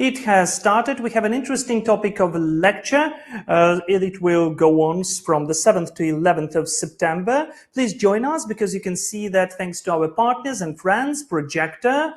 It has started. We have an interesting topic of a lecture. It will go on from the 7th to 11th of September. Please join us because you can see that thanks to our partners and friends, Projector,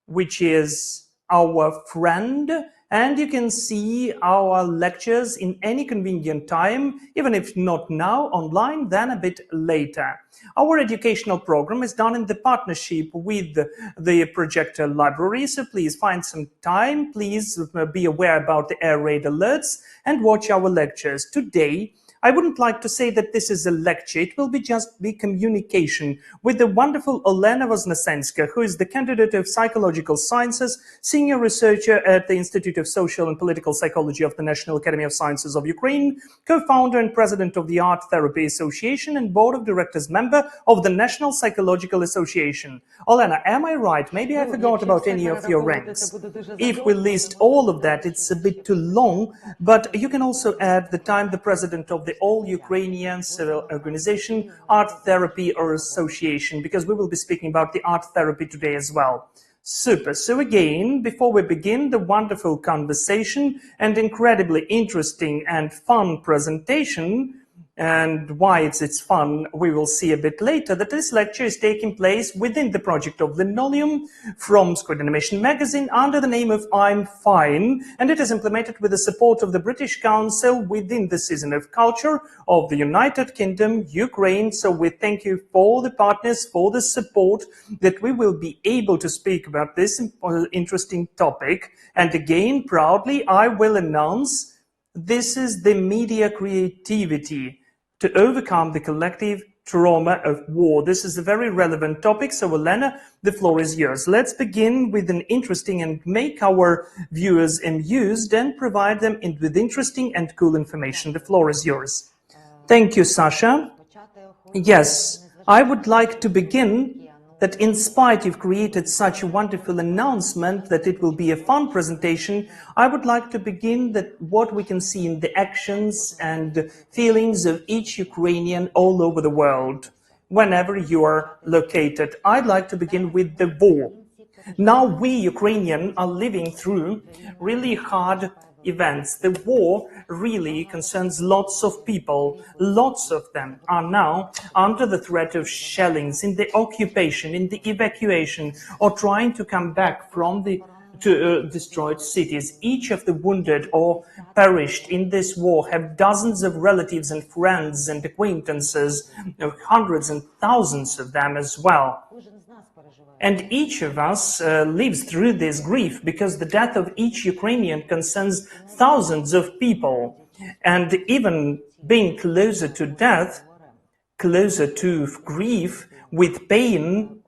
which is our friend, and you can see our lectures in any convenient time, even if not now online, then a bit later. Our educational program is done in the partnership with the Projector Library, so please find some time, please be aware about the air raid alerts and watch our lectures. Today, I wouldn't like to say that this is a lecture, it will be just be communication with the wonderful Olena Voznesenska, who is the candidate of Psychological Sciences, senior researcher at the Institute of Social and Political Psychology of the National Academy of Sciences of Ukraine, co-founder and president of the Art Therapy Association and board of directors member of the National Psychological Association. Olena, am I right? Maybe I forgot about any of your ranks. If we list all of that, it's a bit too long, but you can also add the time the president of the All-Ukrainian Civil Organization Art Therapy or Association, because we will be speaking about the art therapy today as well. Super. So again, before we begin the wonderful conversation and incredibly interesting and fun presentation, and why it's fun, we will see a bit later, that this lecture is taking place within the project of Linoleum from Squid Animation magazine under the name of I'm Fine, and it is implemented with the support of the British Council within the Season of Culture of the United Kingdom, Ukraine. So we thank you for the partners, for the support, that we will be able to speak about this interesting topic. And again, proudly, I will announce this is the media creativity to overcome the collective trauma of war. This is a very relevant topic. So, Elena, the floor is yours. Let's begin with an interesting and make our viewers amused and provide them with interesting and cool information. The floor is yours. Thank you, Sasha. Yes, I would like to begin that in spite you've created such a wonderful announcement that it will be a fun presentation, I would like to begin that what we can see in the actions and feelings of each Ukrainian all over the world, whenever you are located. I'd like to begin with the war. Now we Ukrainians are living through really hard events. The war really concerns lots of people. Lots of them are now under the threat of shellings, in the occupation, in the evacuation, or trying to come back from the destroyed cities. Each of the wounded or perished in this war have dozens of relatives and friends and acquaintances, hundreds and thousands of them as well. And each of us lives through this grief because the death of each Ukrainian concerns thousands of people. And even being closer to death, closer to grief, with pain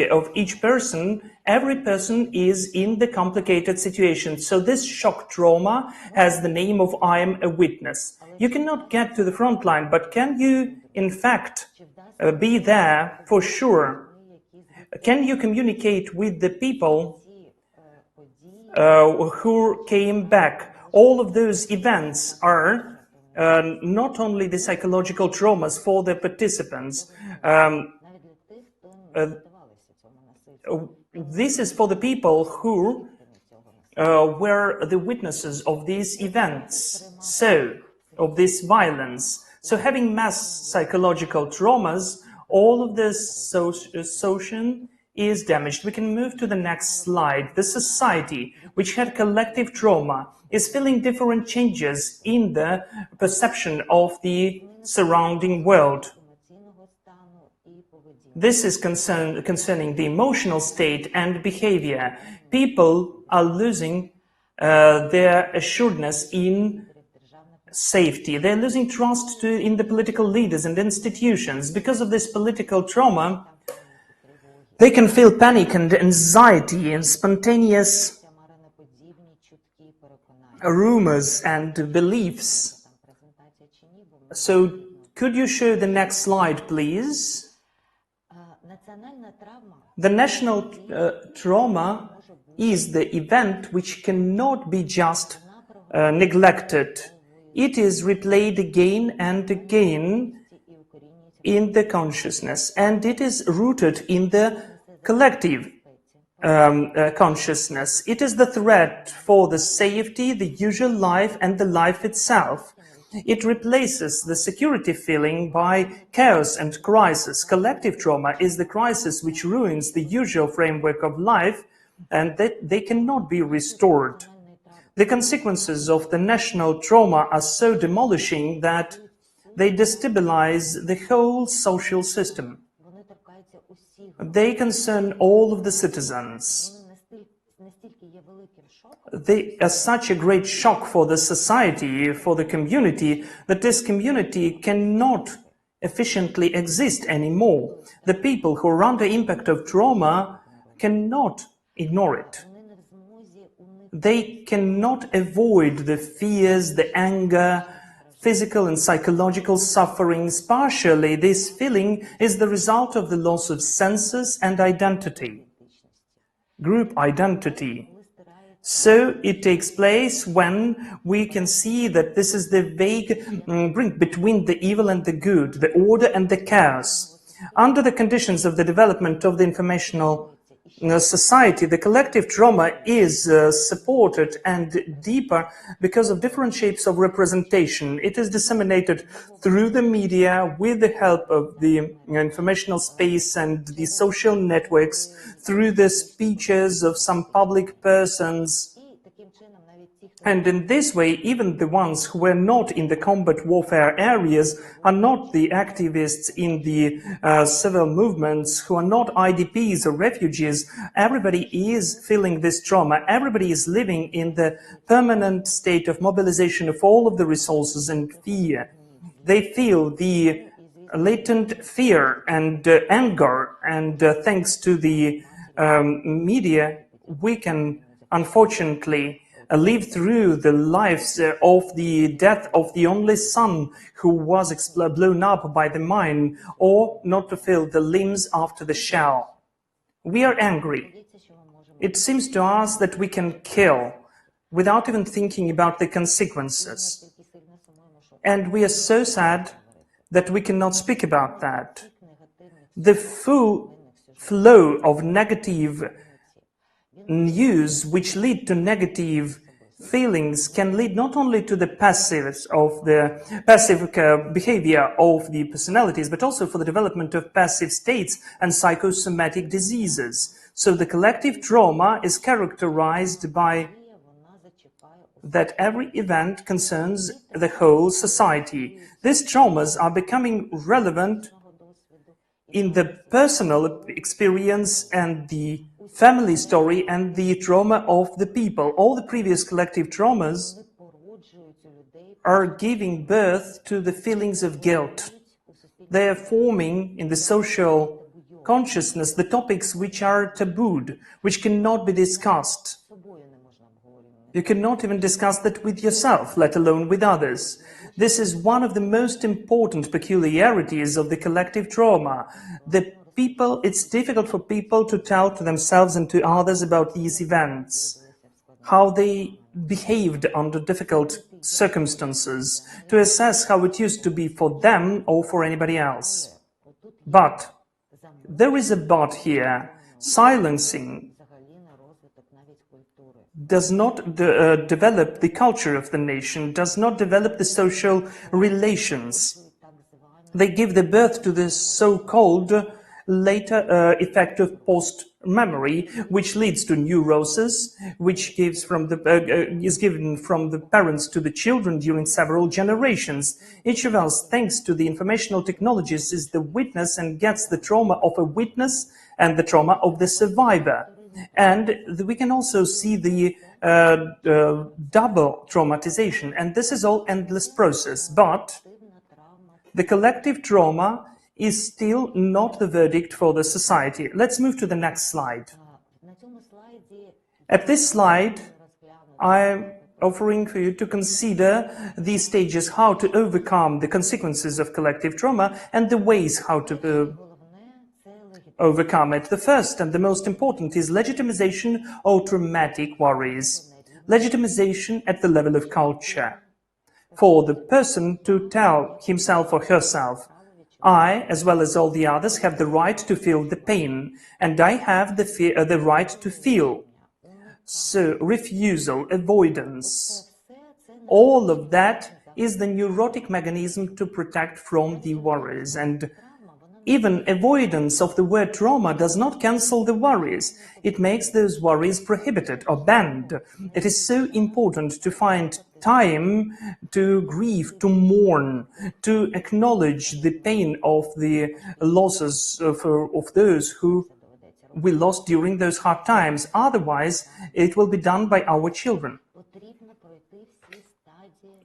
of each person, every person is in the complicated situation. So this shock trauma has the name of I am a witness. You cannot get to the front line, but can you, in fact, be there for sure? Can you communicate with the people who came back? All of those events are not only the psychological traumas for the participants. This is for the people who were the witnesses of these events, so of this violence. So having mass psychological traumas, all of this social is damaged. We can move to the next slide. The society, which had collective trauma, is feeling different changes in the perception of the surrounding world. This is concerning the emotional state and behavior. People are losing their assuredness in safety. They're losing trust in the political leaders and institutions. Because of this political trauma, they can feel panic and anxiety and spontaneous rumors and beliefs. So could you show the next slide, please? The national trauma is the event which cannot be just neglected. It is replayed again and again in the consciousness, and it is rooted in the collective. consciousness. It is the threat for the safety, the usual life, and the life itself. It replaces the security feeling by chaos and crisis. Collective trauma is the crisis which ruins the usual framework of life, and that they cannot be restored. The consequences of the national trauma are so demolishing that they destabilize the whole social system. They concern all of the citizens. They are such a great shock for the society, for the community, that this community cannot efficiently exist anymore. The people who are under impact of trauma cannot ignore it. They cannot avoid the fears, the anger, physical and psychological sufferings. Partially, this feeling is the result of the loss of senses and identity, group identity. So it takes place when we can see that this is the vague brink between the evil and the good, the order and the chaos. Under the conditions of the development of the informational society, the collective trauma is supported and deeper because of different shapes of representation. It is disseminated through the media with the help of the informational space and the social networks, through the speeches of some public persons. And in this way, even the ones who were not in the combat warfare areas are not the activists in the civil movements, who are not IDPs or refugees. Everybody is feeling this trauma. Everybody is living in the permanent state of mobilization of all of the resources and fear. They feel the latent fear and anger, and thanks to the media, we can unfortunately live through the lives of the death of the only son who was blown up by the mine, or not to feel the limbs after the shell. We are angry. It seems to us that we can kill without even thinking about the consequences. And we are so sad that we cannot speak about that. The full flow of negative news which lead to negative feelings can lead not only to the passive behavior of the personalities, but also for the development of passive states and psychosomatic diseases. So the collective trauma is characterized by that every event concerns the whole society. These traumas are becoming relevant in the personal experience and the family story and the trauma of the people. All the previous collective traumas are giving birth to the feelings of guilt. They are forming in the social consciousness the topics which are tabooed, which cannot be discussed. You cannot even discuss that with yourself, let alone with others. This is one of the most important peculiarities of the collective trauma. It's difficult for people to tell to themselves and to others about these events, how they behaved under difficult circumstances, to assess how it used to be for them or for anybody else. But there is a but here. Silencing does not develop the culture of the nation, does not develop the social relations. They give the birth to this so-called later effect of post-memory, which leads to neurosis, which is given from the parents to the children during several generations. Each of us, thanks to the informational technologies, is the witness and gets the trauma of a witness and the trauma of the survivor. And we can also see the double traumatization, and this is all endless process. But the collective trauma is still not the verdict for the society. Let's move to the next slide. At this slide, I'm offering for you to consider these stages, how to overcome the consequences of collective trauma and the ways how to overcome it. The first and the most important is legitimization of traumatic worries. Legitimization at the level of culture. For the person to tell himself or herself, I, as well as all the others, have the right to feel the pain, and I have the right to feel. So, refusal, avoidance, all of that is the neurotic mechanism to protect from the worries. And even avoidance of the word trauma does not cancel the worries. It makes those worries prohibited or banned. It is so important to find time to grieve, to mourn, to acknowledge the pain of the losses of those who we lost during those hard times. Otherwise, it will be done by our children.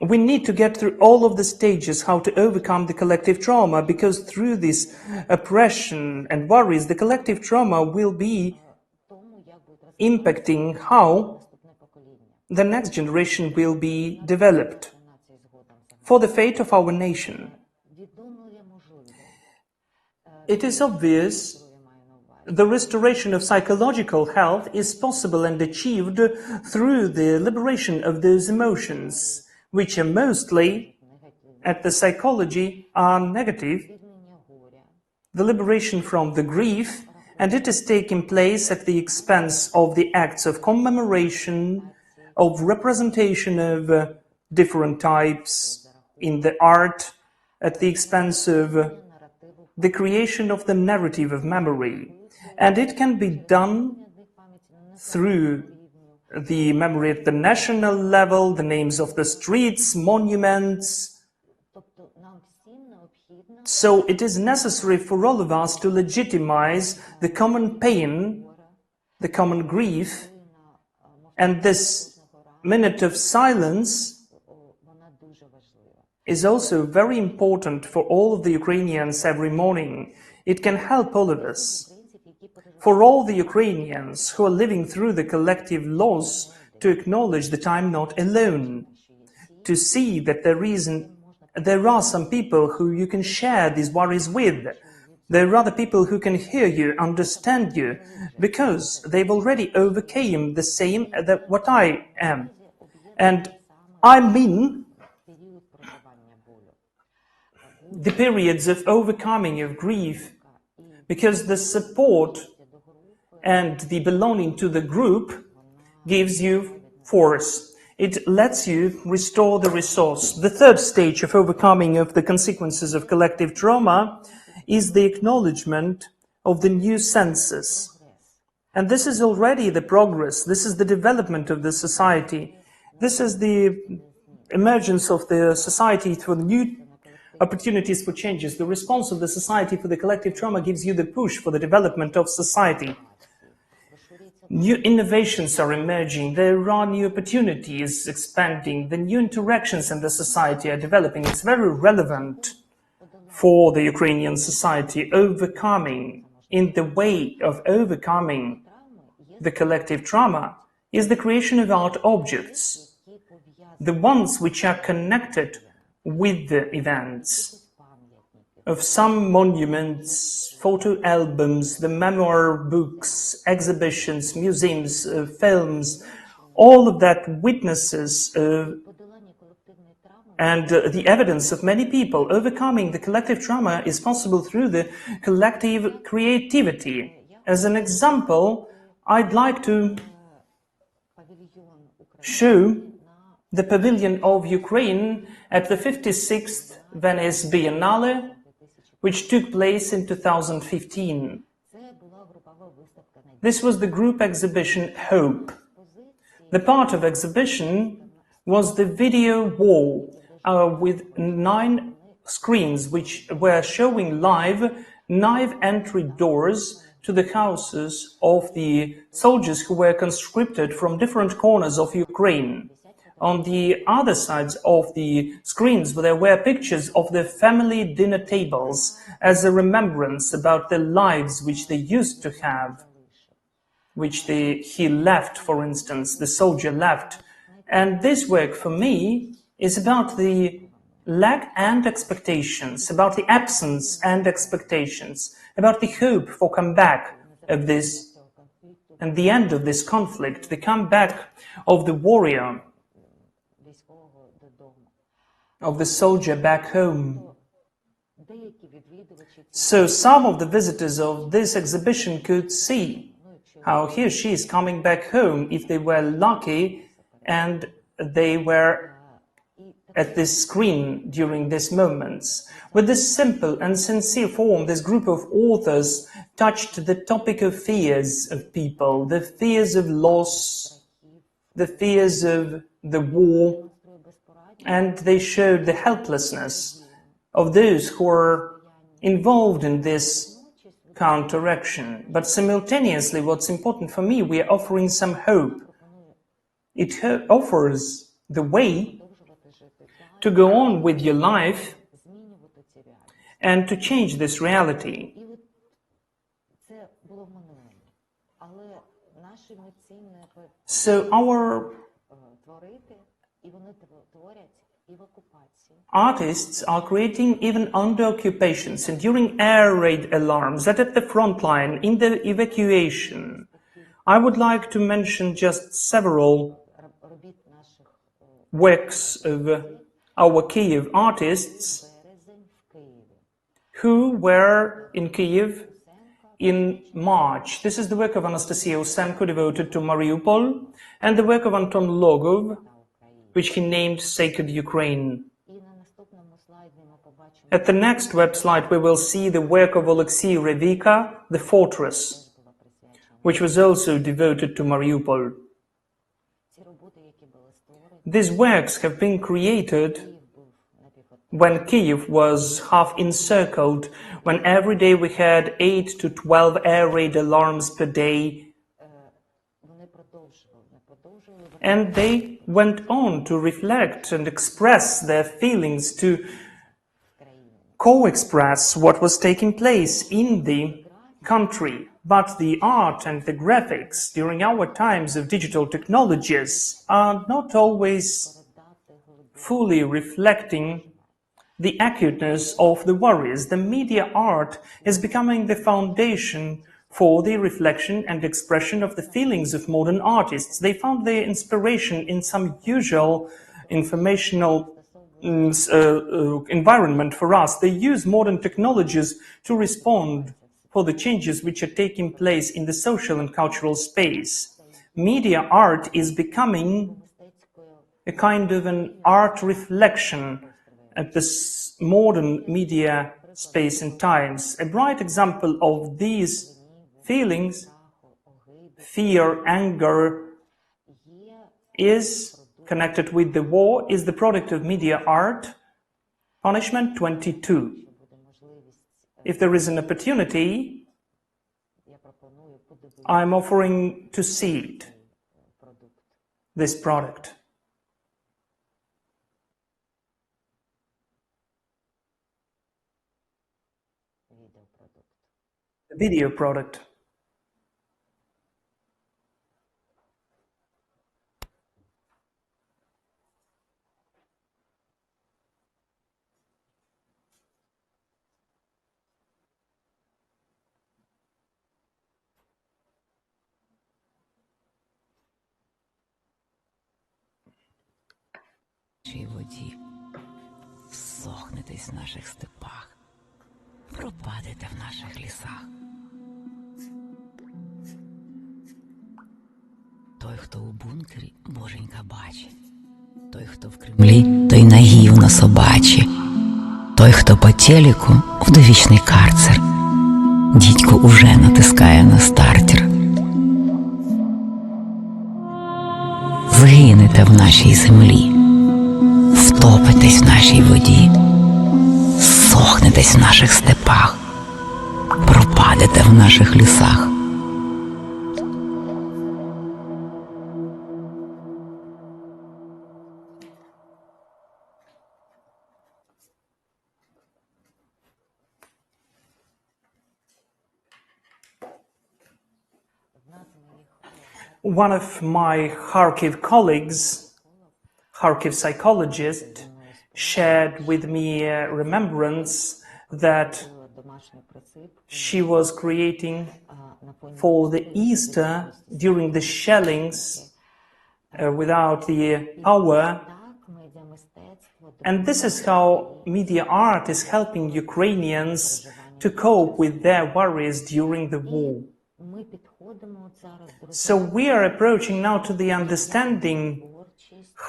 We need to get through all of the stages how to overcome the collective trauma, because through this oppression and worries, the collective trauma will be impacting how the next generation will be developed for the fate of our nation. It is obvious the restoration of psychological health is possible and achieved through the liberation of those emotions, which are mostly, at the psychology, are negative, the liberation from the grief, and it is taking place at the expense of the acts of commemoration, of representation of different types in the art, at the expense of the creation of the narrative of memory. And it can be done through the memory at the national level, the names of the streets, monuments. So it is necessary for all of us to legitimize the common pain, the common grief, and this minute of silence is also very important for all of the Ukrainians every morning. It can help all of us. For all the Ukrainians who are living through the collective loss, to acknowledge that I'm not alone, to see that there are some people who you can share these worries with. There are other people who can hear you, understand you, because they've already overcame the same that what I am. And I mean the periods of overcoming of grief, because the support and the belonging to the group gives you force. It lets you restore the resource. The third stage of overcoming of the consequences of collective trauma is the acknowledgement of the new senses. And this is already the progress. This is the development of the society. This is the emergence of the society for the new opportunities for changes. The response of the society for the collective trauma gives you the push for the development of society. New innovations are emerging, there are new opportunities expanding, the new interactions in the society are developing. It's very relevant for the Ukrainian society. Overcoming, in the way of overcoming the collective trauma, is the creation of art objects, the ones which are connected with the events, of some monuments, photo albums, the memoir books, exhibitions, museums, films, all of that witnesses and the evidence of many people. Overcoming the collective trauma is possible through the collective creativity. As an example, I'd like to show the Pavilion of Ukraine at the 56th Venice Biennale, which took place in 2015. This was the group exhibition Hope. The part of exhibition was the video wall with 9 screens which were showing live knife entry doors to the houses of the soldiers who were conscripted from different corners of Ukraine. On the other sides of the screens, there were pictures of the family dinner tables as a remembrance about the lives which they used to have, which he left, for instance, the soldier left. And this work, for me, is about the lack and expectations, about the absence and expectations, about the hope for comeback of this and the end of this conflict, the comeback of the warrior, of the soldier back home. So some of the visitors of this exhibition could see how he or she is coming back home if they were lucky and they were at this screen during these moments. With this simple and sincere form, this group of authors touched the topic of fears of people, the fears of loss, the fears of the war, and they showed the helplessness of those who are involved in this counteraction. But simultaneously, what's important for me, we are offering some hope. It offers the way to go on with your life and to change this reality. So our artists are creating even under occupations and during air raid alarms, that at the front line, in the evacuation. I would like to mention just several works of our Kyiv artists who were in Kyiv in March. This is the work of Anastasia Usenko devoted to Mariupol, and the work of Anton Logov, which he named Sacred Ukraine. At the next web slide, we will see the work of Alexei Revika, The Fortress, which was also devoted to Mariupol. These works have been created when Kyiv was half encircled, when every day we had 8 to 12 air raid alarms per day. And they went on to reflect and express their feelings, to co-express what was taking place in the country. But the art and the graphics during our times of digital technologies are not always fully reflecting the acuteness of the worries. The media art is becoming the foundation for the reflection and expression of the feelings of modern artists. They found their inspiration in some usual informational environment for us. They use modern technologies to respond for the changes which are taking place in the social and cultural space. Media art is becoming a kind of an art reflection at this modern media space and times. A bright example of these feelings, fear, anger, is connected with the war, is the product of media art, Punishment 22. If there is an opportunity, I'm offering to see it, this product. The video product. Воді, сохнетесь в наших степах, пропадете в наших лісах. Той, хто у бункері, боженька бачить. Той, хто в Кремлі, той нагів на собачі. Той, хто по телеку, в довічний карцер. Дідько уже натискає на стартер. Згинете в нашій землі. Втопитесь в нашій воді, сохнетесь в наших степах, пропадете в наших лісах. One of my Kharkiv colleagues, Kharkiv psychologist, shared with me a remembrance that she was creating for the Easter during the shellings without the power. And this is how media art is helping Ukrainians to cope with their worries during the war. So we are approaching now to the understanding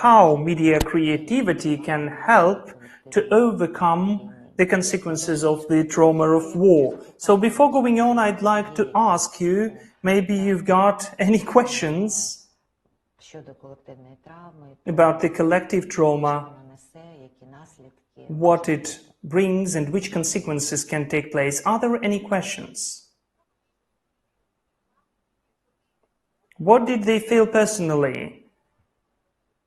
how media creativity can help to overcome the consequences of the trauma of war. So before going on, I'd like to ask you, maybe you've got any questions about the collective trauma, what it brings and which consequences can take place. Are there any questions? What did they feel personally?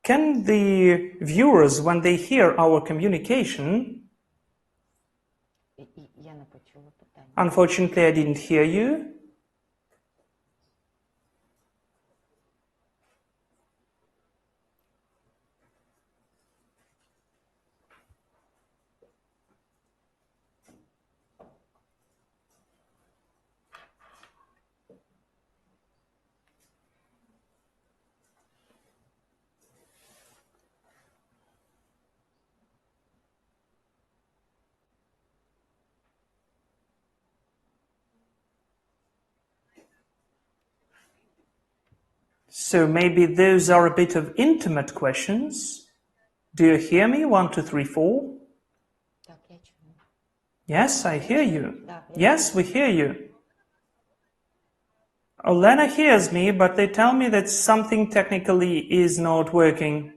Can the viewers, when they hear our communication, unfortunately I didn't hear you. So maybe those are a bit of intimate questions. Do you hear me? 1, 2, 3, 4. Yes, I hear you. Yes, we hear you. Olena hears me, but they tell me that something technically is not working.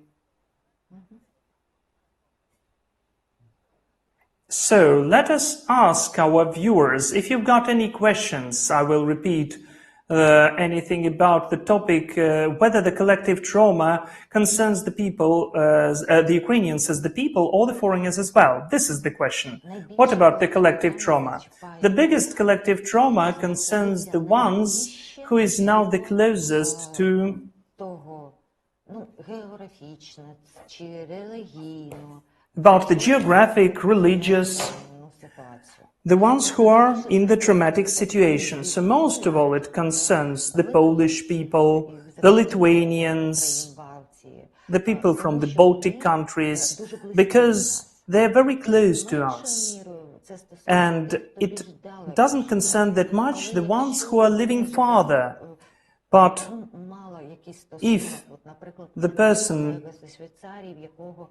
So let us ask our viewers, if you've got any questions, I will repeat anything about the topic, whether the collective trauma concerns the people, the Ukrainians as the people, or the foreigners as well. This is the question. What about the collective trauma? The biggest collective trauma concerns the ones who is now the closest to about the geographic, religious, the ones who are in the traumatic situation. So most of all it concerns the Polish people, the Lithuanians, the people from the Baltic countries, because they're very close to us. And it doesn't concern that much the ones who are living farther. But if the person,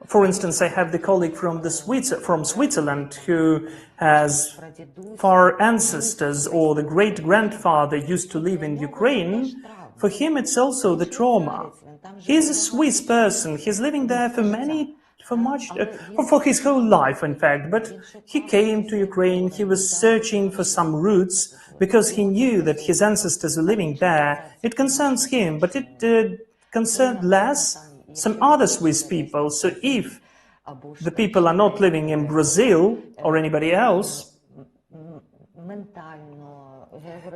for instance, I have the colleague from Switzerland who has far ancestors or the great-grandfather used to live in Ukraine, for him it's also the trauma. He's a Swiss person, he's living there for his whole life, in fact, but he came to Ukraine, he was searching for some roots because he knew that his ancestors were living there. It concerns him, but it concerned less some other Swiss people. So if the people are not living in Brazil or anybody else,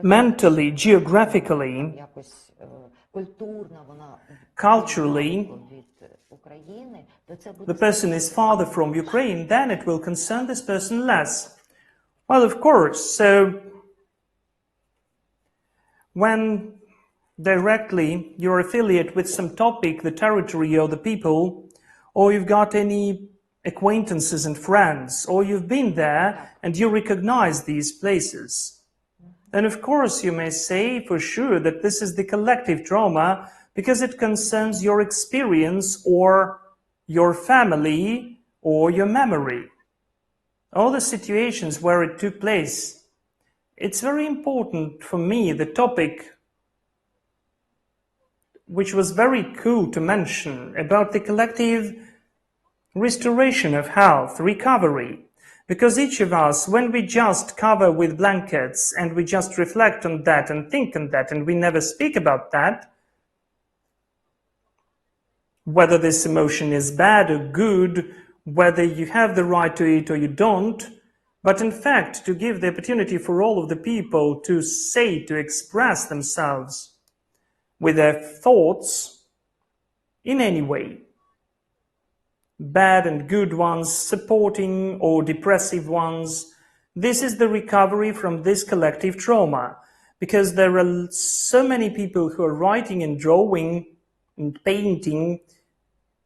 mentally, geographically, culturally, the person is farther from Ukraine, then it will concern this person less. Well, of course, so when directly you're affiliate with some topic, the territory or the people, or you've got any acquaintances and friends, or you've been there and you recognize these places, then of course you may say for sure that this is the collective trauma because it concerns your experience or your family or your memory. All the situations where it took place. It's very important for me, the topic which was very cool to mention about the collective restoration of health, recovery. Because each of us, when we just cover with blankets and we just reflect on that and think on that and we never speak about that, whether this emotion is bad or good, whether you have the right to it or you don't, but in fact to give the opportunity for all of the people to say, to express themselves with their thoughts in any way, bad and good ones, supporting or depressive ones. This is the recovery from this collective trauma, because there are so many people who are writing and drawing and painting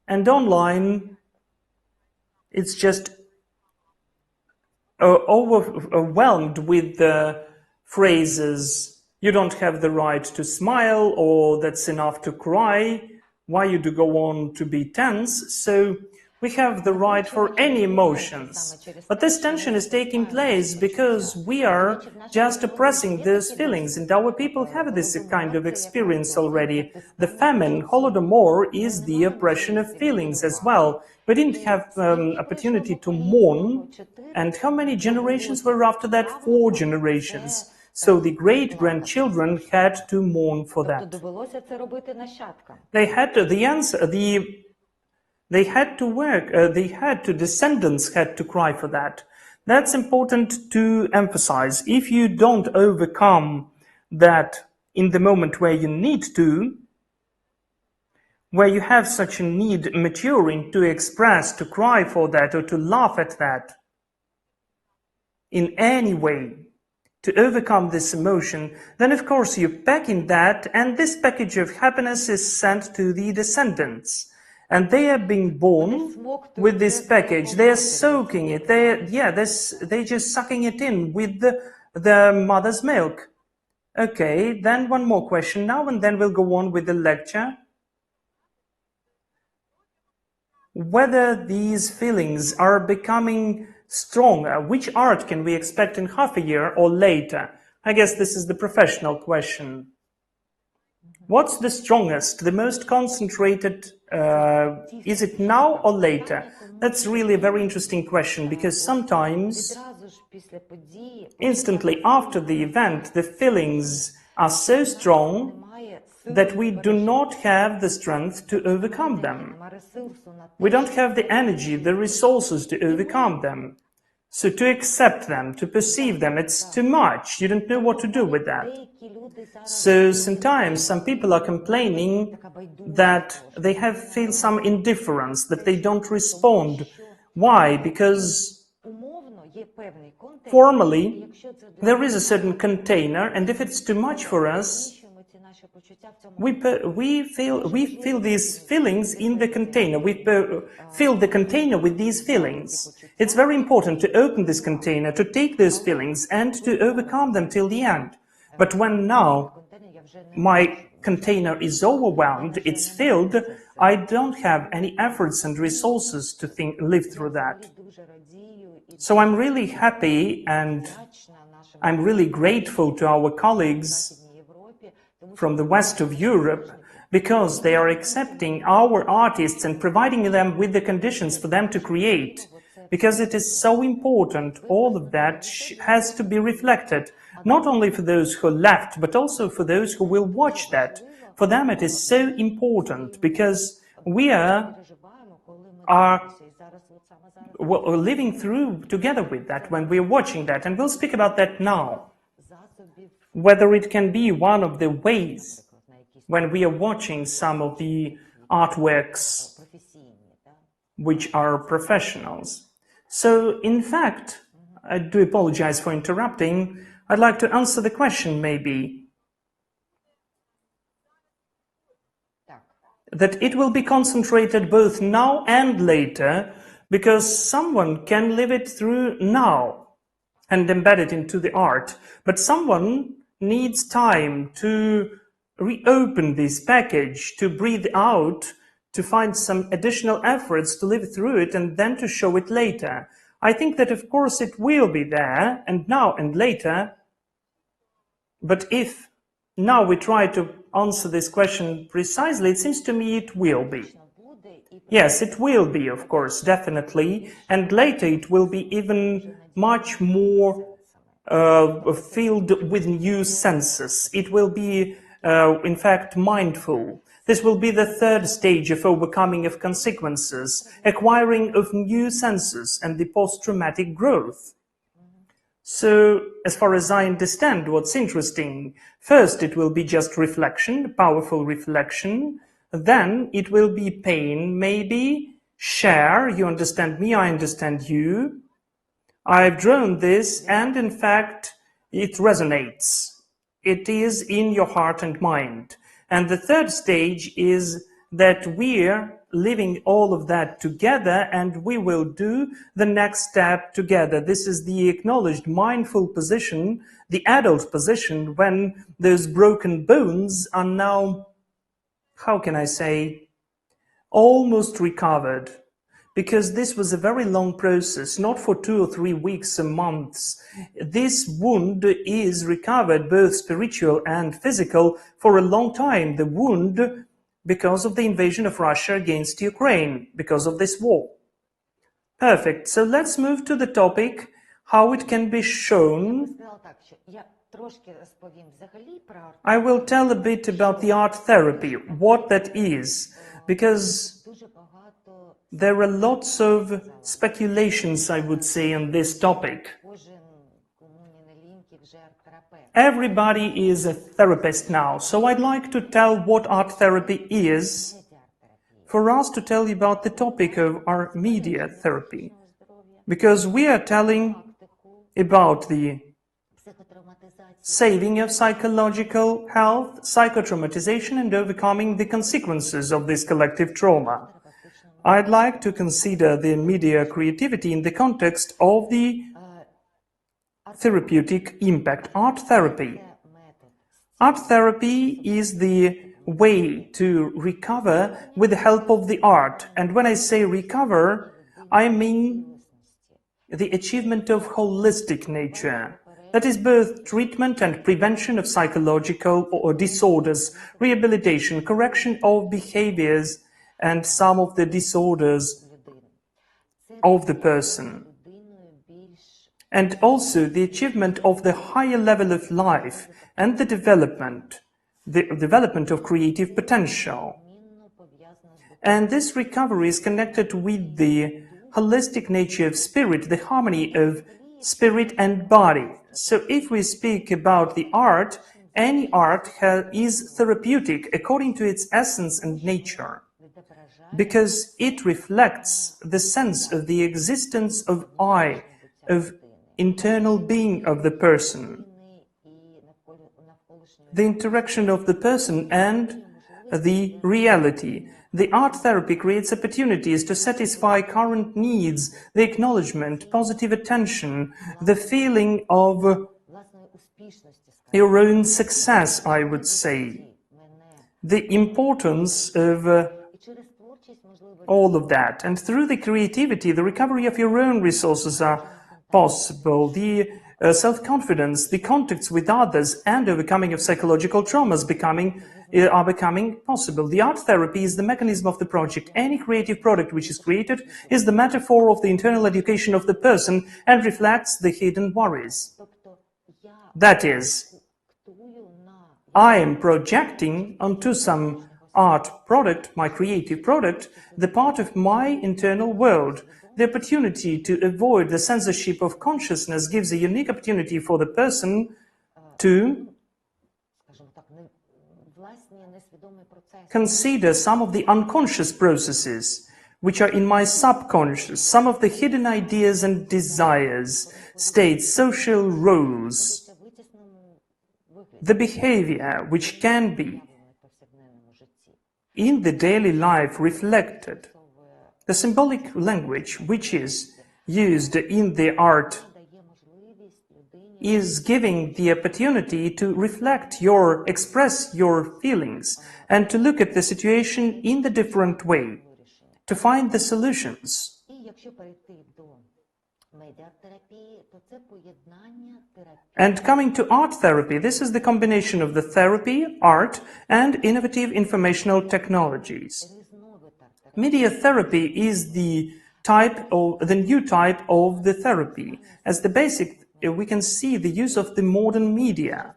and online it's just overwhelmed with the phrases, you don't have the right to smile, or that's enough to cry, why you do go on to be tense. So we have the right for any emotions. But this tension is taking place because we are just oppressing those feelings, and our people have this kind of experience already. The famine, Holodomor, is the oppression of feelings as well. We didn't have opportunity to mourn. And how many generations were after that? 4 generations. So the great-grandchildren had to mourn for that. They had to, they had to work, descendants had to cry for that. That's important to emphasize. If you don't overcome that in the moment where you need to, where you have such a need maturing to express, to cry for that, or to laugh at that, in any way, to overcome this emotion, then of course you pack in that, and this package of happiness is sent to the descendants. And they are being born with this package. They are soaking it. They're just sucking it in with the mother's milk. Okay, then one more question now, and then we'll go on with the lecture. Whether these feelings are becoming stronger, which art can we expect in half a year or later? I guess this is the professional question. What's the strongest, the most concentrated, is it now or later? That's really a very interesting question, because sometimes, instantly after the event, the feelings are so strong that we do not have the strength to overcome them. We don't have the energy, the resources to overcome them. So to accept them, to perceive them, it's too much. You don't know what to do with that. So sometimes some people are complaining that they feel some indifference, that they don't respond. Why? Because formally there is a certain container, and if it's too much for us, we feel these feelings in the container. We fill the container with these feelings. It's very important to open this container, to take those feelings and to overcome them till the end. But when now my container is overwhelmed, it's filled, I don't have any efforts and resources to live through that. So I'm really happy and I'm really grateful to our colleagues from the west of Europe, because they are accepting our artists and providing them with the conditions for them to create. Because it is so important, all of that has to be reflected, not only for those who left, but also for those who will watch that. For them it is so important, because we are living through together with that when we're watching that, and we'll speak about that now. Whether it can be one of the ways when we are watching some of the artworks which are professionals. So, in fact, I do apologize for interrupting. I'd like to answer the question, maybe, that it will be concentrated both now and later, because someone can live it through now and embed it into the art, but someone needs time to reopen this package, to breathe out, to find some additional efforts to live through it, and then to show it later. I think that of course it will be there, and now and later, but if now we try to answer this question precisely, it seems to me it will be. Yes, it will be, of course, definitely, and later it will be even much more filled with new senses. It will be, in fact, mindful. This will be the third stage of overcoming of consequences, acquiring of new senses, and the post-traumatic growth. So, as far as I understand, what's interesting, first it will be just reflection, powerful reflection, then it will be pain, maybe, share, you understand me, I understand you. I've drawn this, and in fact, it resonates. It is in your heart and mind. And the third stage is that we're living all of that together, and we will do the next step together. This is the acknowledged mindful position, the adult position, when those broken bones are now, how can I say, almost recovered. Because this was a very long process, not for 2 or 3 weeks or months. This wound is recovered, both spiritual and physical, for a long time. The wound, because of the invasion of Russia against Ukraine, because of this war. Perfect. So let's move to the topic, how it can be shown. I will tell a bit about the art therapy, what that is, because there are lots of speculations, I would say, on this topic. Everybody is a therapist now, so I'd like to tell what art therapy is, for us to tell you about the topic of our media therapy. Because we are telling about the saving of psychological health, psychotraumatization, and overcoming the consequences of this collective trauma. I'd like to consider the media creativity in the context of the therapeutic impact, art therapy. Art therapy is the way to recover with the help of the art. And when I say recover, I mean the achievement of holistic nature. That is both treatment and prevention of psychological or disorders, rehabilitation, correction of behaviors, and some of the disorders of the person. And also the achievement of the higher level of life and the development of creative potential. And this recovery is connected with the holistic nature of spirit, the harmony of spirit and body. So if we speak about the art, any art is therapeutic according to its essence and nature, because it reflects the sense of the existence of I, of internal being of the person, the interaction of the person and the reality. The art therapy creates opportunities to satisfy current needs, the acknowledgement, positive attention, the feeling of your own success, I would say, the importance of all of that. And through the creativity, the recovery of your own resources are possible, the self-confidence, the contacts with others, and overcoming of psychological traumas are becoming possible. The art therapy is the mechanism of the project. Any creative product which is created is the metaphor of the internal education of the person and reflects the hidden worries. That is, I am projecting onto some art product, my creative product, the part of my internal world. The opportunity to avoid the censorship of consciousness gives a unique opportunity for the person to consider some of the unconscious processes which are in my subconscious, some of the hidden ideas and desires, states, social roles, the behavior which can be in the daily life reflected. The symbolic language which is used in the art is giving the opportunity to reflect express your feelings and to look at the situation in the different way, to find the solutions. And coming to art therapy, this is the combination of the therapy, art, and innovative informational technologies. Media therapy is the new type of the therapy. As the basic, we can see the use of the modern media,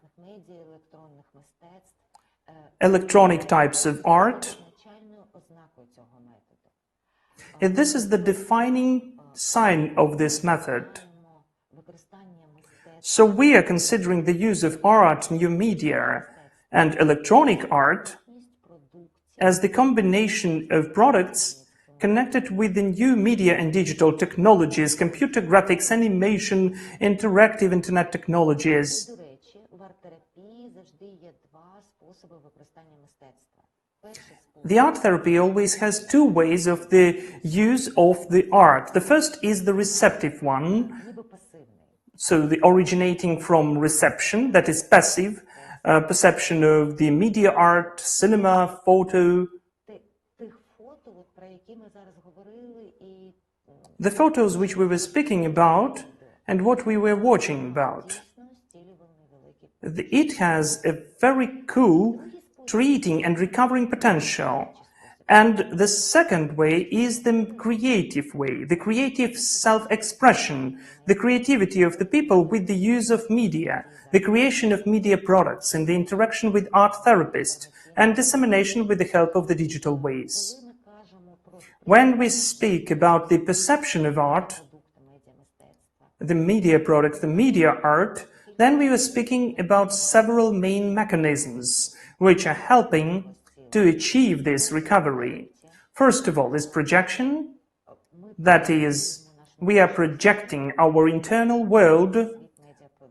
electronic types of art. And this is the defining sign of this method. So we are considering the use of art, new media, and electronic art as the combination of products connected with the new media and digital technologies, computer graphics, animation, interactive internet technologies. The art therapy always has two ways of the use of the art. The first is the receptive one, so the originating from reception, that is passive, perception of the media art, cinema, photo. The photos which we were speaking about and what we were watching about. It has a very cool treating and recovering potential. And the second way is the creative way, the creative self-expression, the creativity of the people with the use of media, the creation of media products and the interaction with art therapists and dissemination with the help of the digital ways. When we speak about the perception of art, the media product, the media art, then we were speaking about several main mechanisms which are helping to achieve this recovery. First of all, is projection, that is, we are projecting our internal world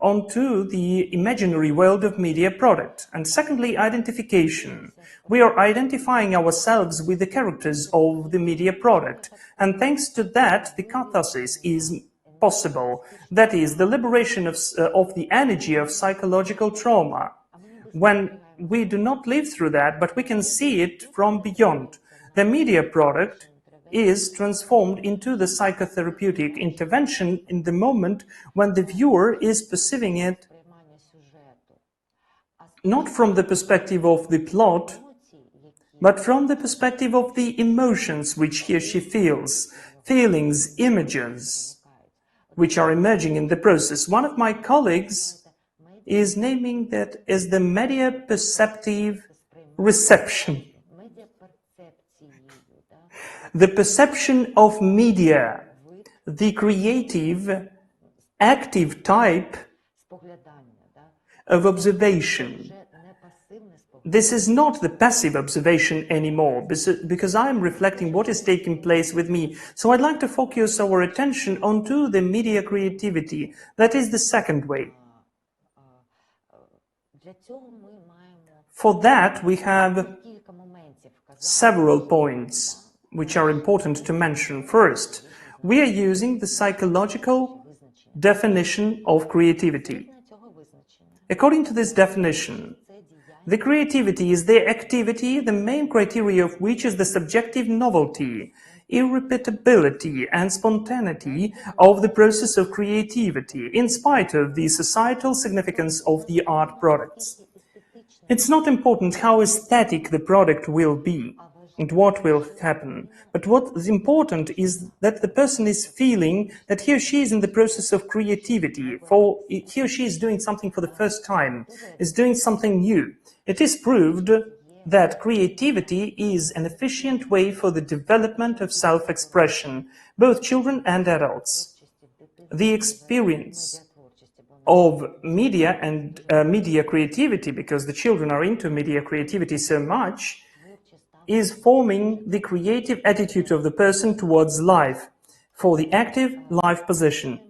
onto the imaginary world of media product. And secondly, identification. We are identifying ourselves with the characters of the media product. And thanks to that, the catharsis is possible. That is, the liberation of the energy of psychological trauma. When we do not live through that, but we can see it from beyond. The media product is transformed into the psychotherapeutic intervention in the moment when the viewer is perceiving it not from the perspective of the plot, but from the perspective of the emotions which he or she feels, feelings, images, which are emerging in the process. One of my colleagues is naming that as the media perceptive reception. The perception of media, the creative, active type of observation. This is not the passive observation anymore, because I am reflecting what is taking place with me. So I'd like to focus our attention onto the media creativity. That is the second way. For that, we have several points which are important to mention. First, we are using the psychological definition of creativity. According to this definition, the creativity is the activity, the main criteria of which is the subjective novelty, irrepeatability and spontaneity of the process of creativity, in spite of the societal significance of the art products. It's not important how aesthetic the product will be and what will happen, but what is important is that the person is feeling that he or she is in the process of creativity, for he or she is doing something for the first time, is doing something new. It is proved that creativity is an efficient way for the development of self-expression, both children and adults. The experience of media and media creativity, because the children are into media creativity so much, is forming the creative attitude of the person towards life, for the active life position.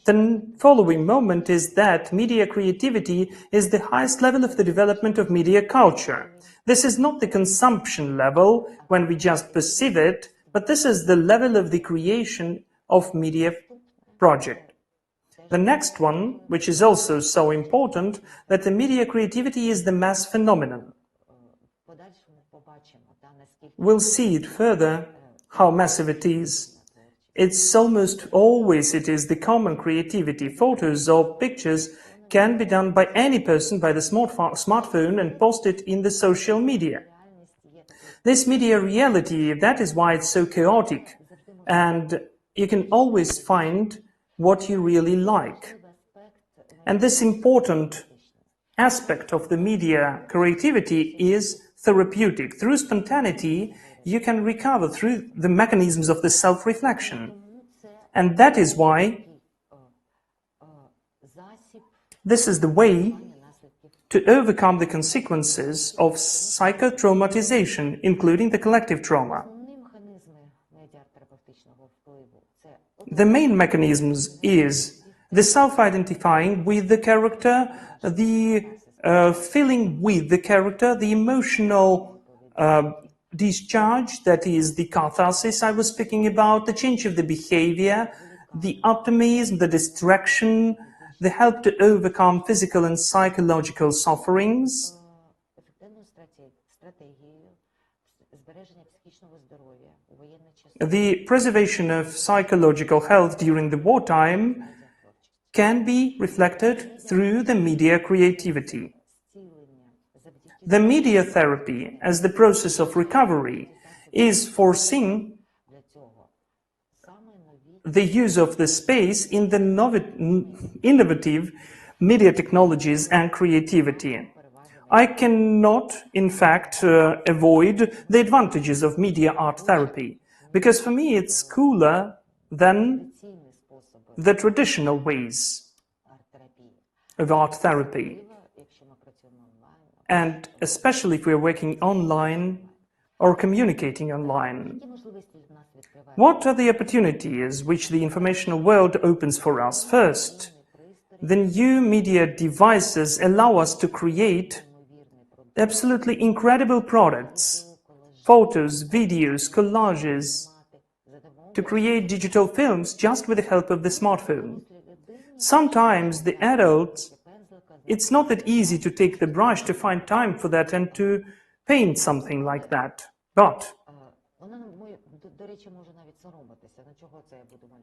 The following moment is that media creativity is the highest level of the development of media culture. This is not the consumption level when we just perceive it, but this is the level of the creation of media project. The next one, which is also so important, that the media creativity is the mass phenomenon. We'll see it further, how massive it is. It's almost always it is the common creativity. Photos or pictures can be done by any person by the smartphone and posted in the social media. This media reality, that is why it's so chaotic, and you can always find what you really like. And this important aspect of the media creativity is therapeutic. Through spontaneity, you can recover through the mechanisms of the self-reflection. And that is why this is the way to overcome the consequences of psychotraumatization, including the collective trauma. The main mechanisms is the self-identifying with the character, the feeling with the character, the emotional discharge, that is the catharsis I was speaking about, the change of the behavior, the optimism, the distraction, the help to overcome physical and psychological sufferings, the preservation of psychological health during the wartime can be reflected through the media creativity. The media therapy, as the process of recovery, is foreseeing the use of the space in the innovative media technologies and creativity. I cannot, in fact, avoid the advantages of media art therapy, because for me it's cooler than the traditional ways of art therapy. And especially if we're working online or communicating online. What are the opportunities which the informational world opens for us? First, the new media devices allow us to create absolutely incredible products, photos, videos, collages, to create digital films just with the help of the smartphone. Sometimes the adults, it's not that easy to take the brush, to find time for that and to paint something like that. But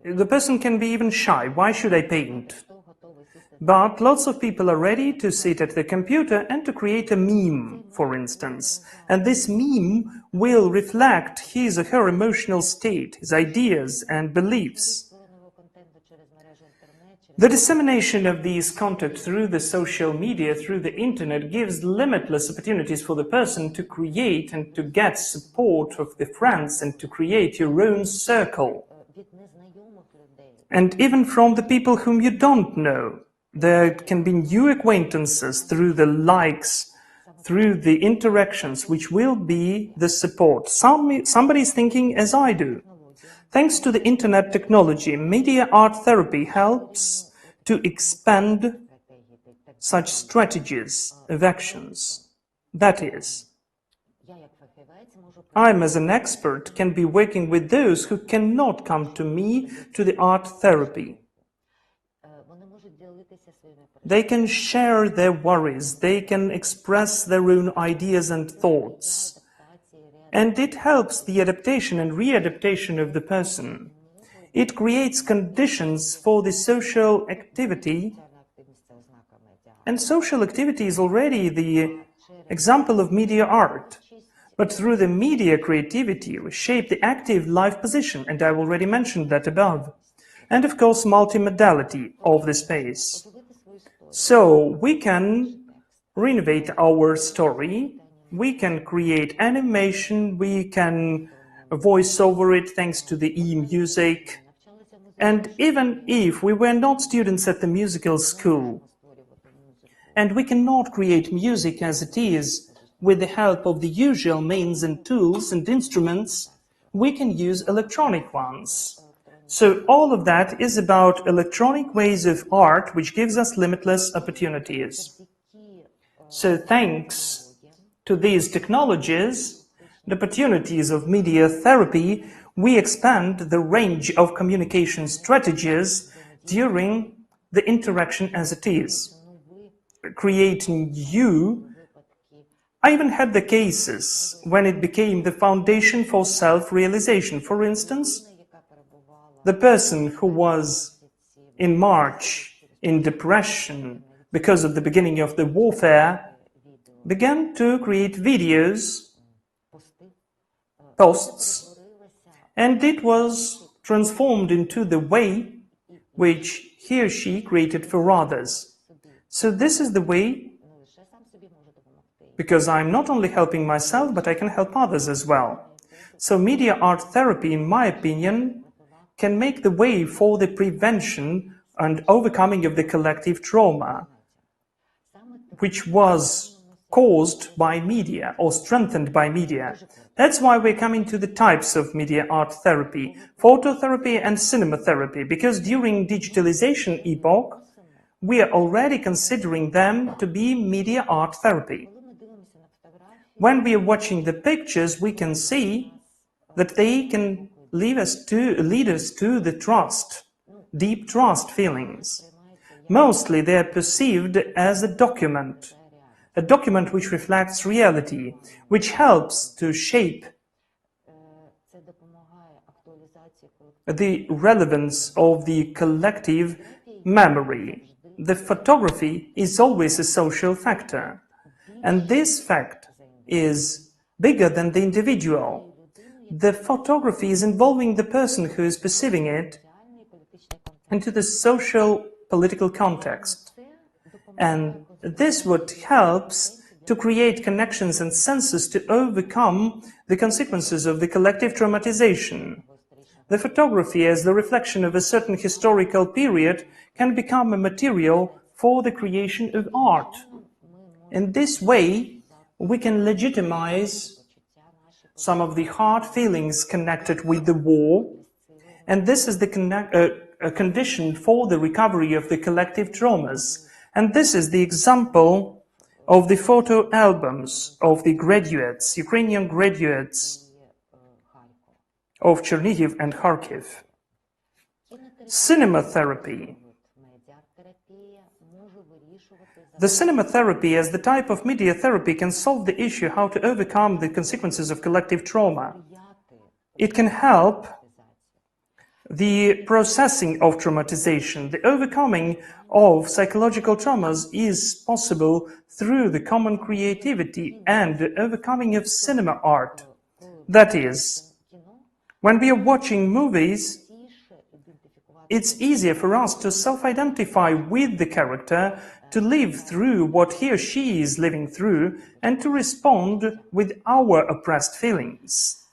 the person can be even shy. Why should I paint? But lots of people are ready to sit at the computer and to create a meme, for instance. And this meme will reflect his or her emotional state, his ideas and beliefs. The dissemination of these content through the social media, through the internet, gives limitless opportunities for the person to create and to get support of the friends and to create your own circle. And even from the people whom you don't know. There can be new acquaintances through the likes, through the interactions, which will be the support. Somebody's thinking as I do. Thanks to the internet technology, media art therapy helps to expand such strategies of actions. That is, I, as an expert, can be working with those who cannot come to me to the art therapy. They can share their worries, they can express their own ideas and thoughts. And it helps the adaptation and readaptation of the person. It creates conditions for the social activity. And social activity is already the example of media art. But through the media creativity, we shape the active life position, and I already mentioned that above. And of course, multimodality of the space. So we can renovate our story, we can create animation, we can voice over it thanks to the e-music. And even if we were not students at the musical school, and we cannot create music as it is with the help of the usual means and tools and instruments, we can use electronic ones. So all of that is about electronic ways of art, which gives us limitless opportunities. So thanks to these technologies, the opportunities of media therapy, we expand the range of communication strategies during the interaction as it is. Creating new, I even had the cases when it became the foundation for self-realization. For instance, the person who was in March in depression because of the beginning of the warfare began to create videos, posts, and it was transformed into the way which he or she created for others. So this is the way, because I'm not only helping myself, but I can help others as well. So media art therapy, in my opinion, can make the way for the prevention and overcoming of the collective trauma, which was caused by media or strengthened by media. That's why we're coming to the types of media art therapy, phototherapy and cinema therapy, because during digitalization epoch, we are already considering them to be media art therapy. When we are watching the pictures, we can see that they can lead us to the trust, deep trust feelings. Mostly they are perceived as a document which reflects reality, which helps to shape the relevance of the collective memory. The photography is always a social factor, and this fact is bigger than the individual. The photography is involving the person who is perceiving it into the social political context. And this what helps to create connections and senses to overcome the consequences of the collective traumatization. The photography, as the reflection of a certain historical period, can become a material for the creation of art. In this way, we can legitimize some of the hard feelings connected with the war, and this is a condition for the recovery of the collective traumas. And this is the example of the photo albums of the graduates, Ukrainian graduates of Chernihiv and Kharkiv. Cinema therapy. The cinema therapy as the type of media therapy can solve the issue how to overcome the consequences of collective trauma. It can help the processing of traumatization. The overcoming of psychological traumas is possible through the common creativity and the overcoming of cinema art. That is, when we are watching movies, it's easier for us to self-identify with the character, to live through what he or she is living through, and to respond with our oppressed feelings.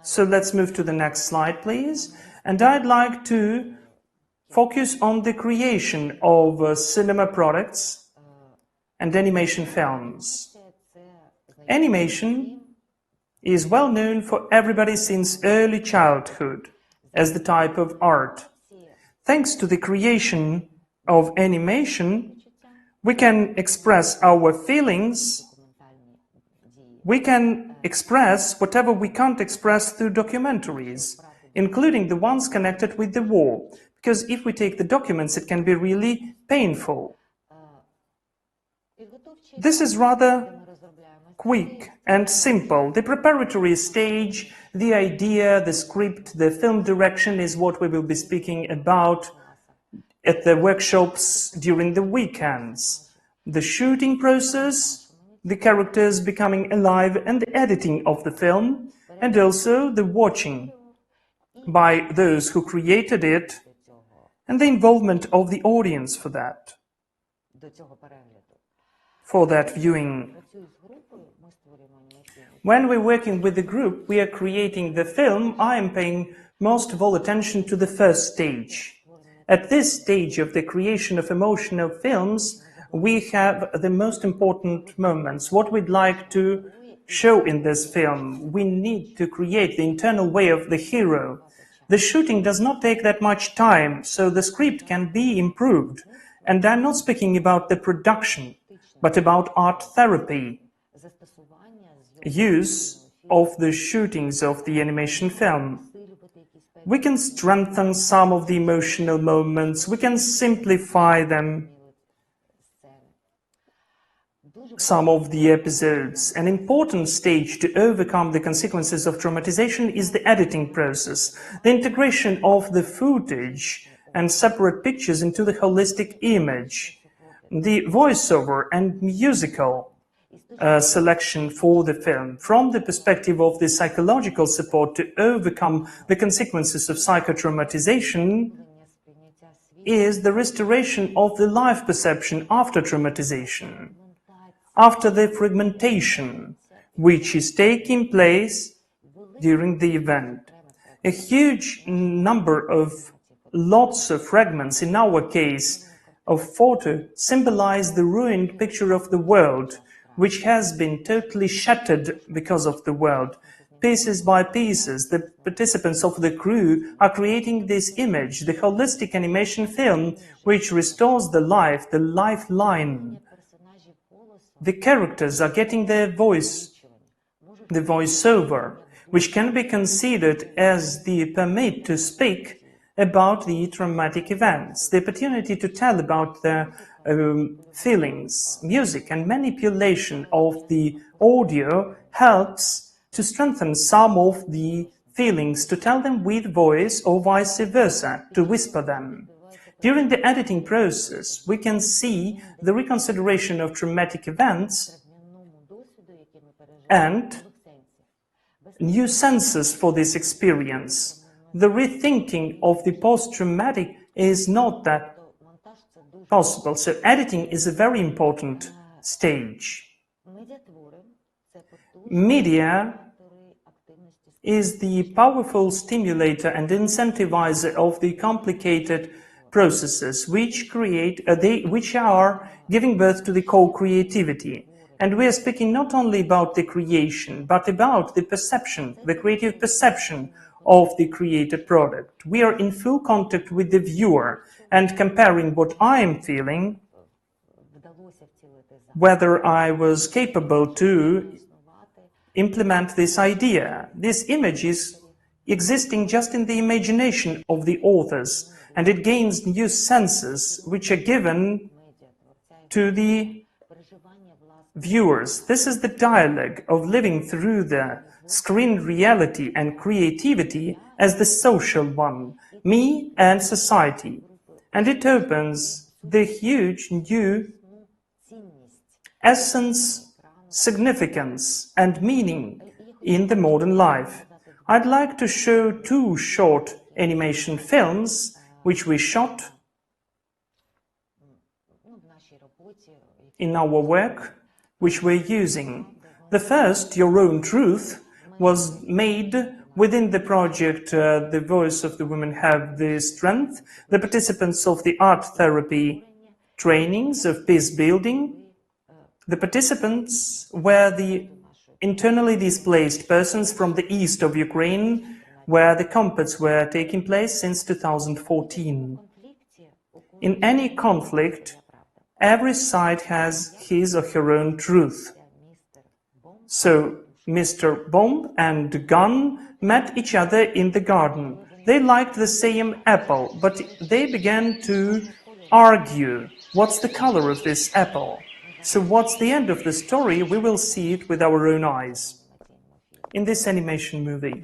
So let's move to the next slide, please. And I'd like to focus on the creation of cinema products and animation films. Animation is well known for everybody since early childhood as the type of art. Thanks to the creation of animation, we can express our feelings. We can express whatever we can't express through documentaries, including the ones connected with the war, because if we take the documents, it can be really painful. This is rather quick and simple. The preparatory stage, the idea, the script, the film direction is what we will be speaking about at the workshops during the weekends. The shooting process, the characters becoming alive, and the editing of the film, and also the watching by those who created it, and the involvement of the audience for that viewing. When we're working with the group, we are creating the film. I am paying most of all attention to the first stage. At this stage of the creation of emotional films, we have the most important moments. What we'd like to show in this film, we need to create the internal way of the hero. The shooting does not take that much time, so the script can be improved. And I'm not speaking about the production, but about art therapy. Use of the shootings of the animation film. We can strengthen some of the emotional moments, we can simplify them, some of the episodes. An important stage to overcome the consequences of traumatization is the editing process, the integration of the footage and separate pictures into the holistic image, the voiceover and musical selection for the film. From the perspective of the psychological support to overcome the consequences of psychotraumatization is the restoration of the life perception after traumatization, after the fragmentation, which is taking place during the event. A huge number of lots of fragments, in our case, of photo symbolize the ruined picture of the world, which has been totally shattered because of the world. pieces by pieces, the participants of the crew are creating this image, the holistic animation film, which restores the life, the lifeline. The characters are getting their voice, the voiceover, which can be considered as the permit to speak about the traumatic events, the opportunity to tell about their feelings. Music and manipulation of the audio helps to strengthen some of the feelings, to tell them with voice or vice versa, to whisper them. During the editing process, we can see the reconsideration of traumatic events and new senses for this experience. The rethinking of the post-traumatic is not that possible, so editing is a very important stage. Media is the powerful stimulator and incentivizer of the complicated processes which are giving birth to the co-creativity. And we are speaking not only about the creation, but about the perception, the creative perception of the created product. We are in full contact with the viewer and comparing what I am feeling, whether I was capable to implement this idea. This image is existing just in the imagination of the authors, and it gains new senses which are given to the viewers. This is the dialogue of living through the screen reality and creativity as the social one, me and society. And it opens the huge new essence, significance and meaning in the modern life. I'd like to show two short animation films which we shot in our work, which we're using. The first, Your Own Truth, was made within the project The Voice of the Women Have the Strength. The participants of the art therapy trainings of peace building. The participants were the internally displaced persons from the east of Ukraine, where the combats were taking place since 2014. In any conflict, every side has his or her own truth. So Mr. Bomb and Gun met each other in the garden. They liked the same apple, but they began to argue, what's the color of this apple? So what's the end of the story? We will see it with our own eyes in this animation movie.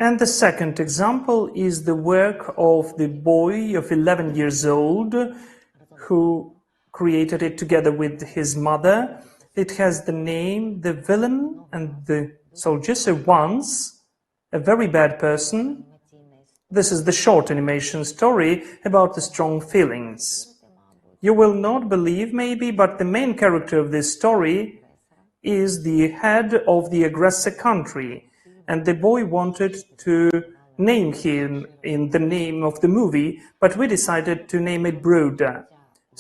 And the second example is the work of the boy of 11 years old who created it together with his mother. It has the name The Villain and the Soldier. So once, a very bad person. This is the short animation story about the strong feelings. You will not believe maybe, but the main character of this story is the head of the aggressor country. And the boy wanted to name him in the name of the movie, but we decided to name it Broda.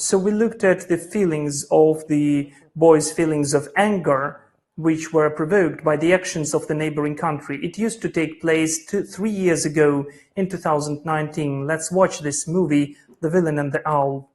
So we looked at the feelings of the boys' feelings of anger, which were provoked by the actions of the neighboring country. It used to take place 3 years ago in 2019. Let's watch this movie, The Villain and the Owl.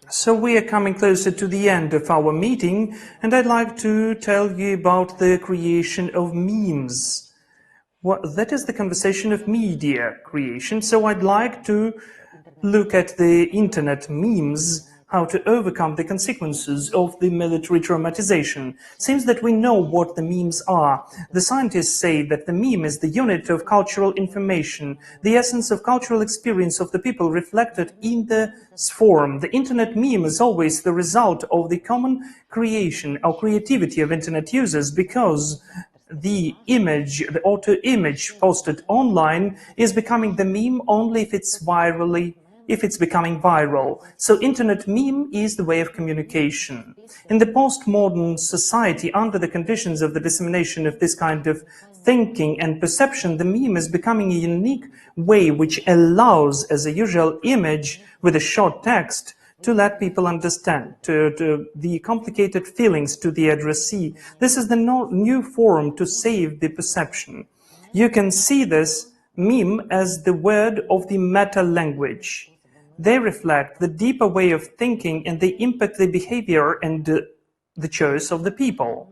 So we are coming closer to the end of our meeting, and I'd like to tell you about the creation of memes. Well, that is the conversation of media creation, so I'd like to look at the internet memes, how to overcome the consequences of the military traumatization. Seems that we know what the memes are. The scientists say that the meme is the unit of cultural information, the essence of cultural experience of the people reflected in the form. The internet meme is always the result of the common creation or creativity of internet users, because the image, the auto image posted online is becoming the meme only if it's becoming viral. So internet meme is the way of communication. In the postmodern society, under the conditions of the dissemination of this kind of thinking and perception, the meme is becoming a unique way which allows, as a usual image with a short text, to let people understand, to the complicated feelings to the addressee. This is the new form to save the perception. You can see this meme as the word of the meta-language. They reflect the deeper way of thinking and they impact the behavior and the choice of the people.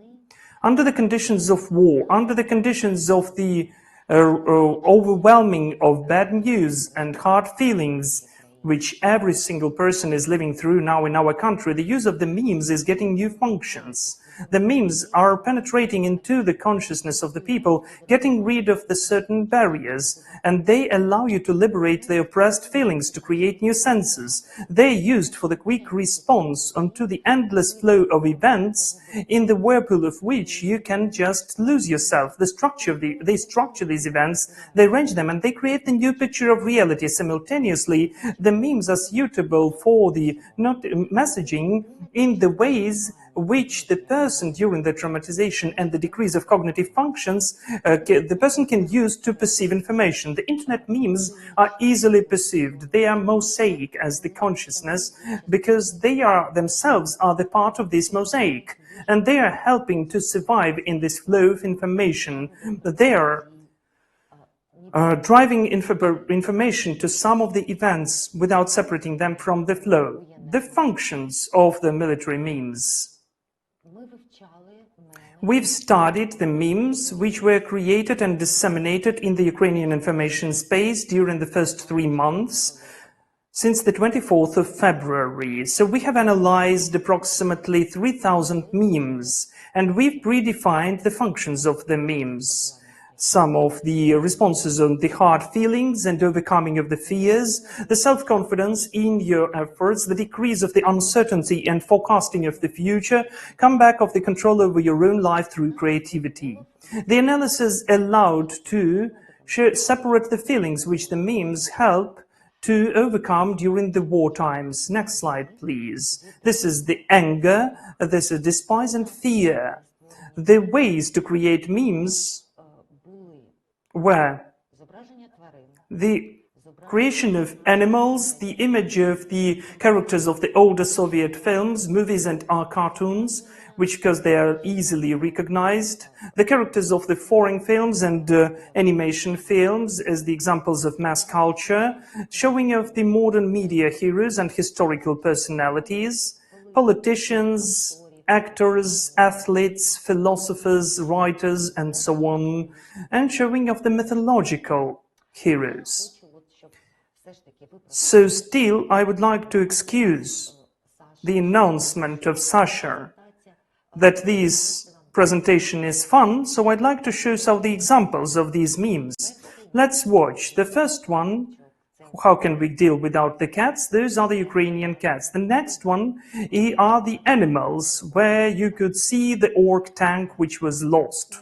Under the conditions of war, under the conditions of the overwhelming of bad news and hard feelings, which every single person is living through now in our country, the use of the memes is getting new functions. The memes are penetrating into the consciousness of the people, getting rid of the certain barriers, and they allow you to liberate the oppressed feelings, to create new senses. They're used for the quick response onto the endless flow of events, in the whirlpool of which you can just lose yourself. They structure these events, they arrange them, and they create the new picture of reality. Simultaneously, the memes are suitable for the messaging in the ways which the person during the traumatization and the decrease of cognitive functions, the person can use to perceive information. The internet memes are easily perceived. They are mosaic as the consciousness, because they are themselves are the part of this mosaic, and they are helping to survive in this flow of information. They are driving information to some of the events without separating them from the flow. The functions of the military memes. We've studied the memes which were created and disseminated in the Ukrainian information space during the first 3 months since the 24th of February. So we have analyzed approximately 3,000 memes, and we've predefined the functions of the memes. Some of the responses on the hard feelings and overcoming of the fears, the self-confidence in your efforts, the decrease of the uncertainty and forecasting of the future, comeback of the control over your own life through creativity. The analysis allowed to separate the feelings which the memes help to overcome during the war times. Next slide, please. This is the anger, this is despise and fear. The ways to create memes were the creation of animals, the image of the characters of the older Soviet films, movies and cartoons, which because they are easily recognized, the characters of the foreign films and animation films as the examples of mass culture, showing of the modern media heroes and historical personalities, politicians, actors, athletes, philosophers, writers, and so on, and showing of the mythological heroes. So still, I would like to excuse the announcement of Sasha that this presentation is fun, so I'd like to show some of the examples of these memes. Let's watch. The first one, how can we deal without the cats? Those are the Ukrainian cats. The next one are the animals, where you could see the orc tank which was lost.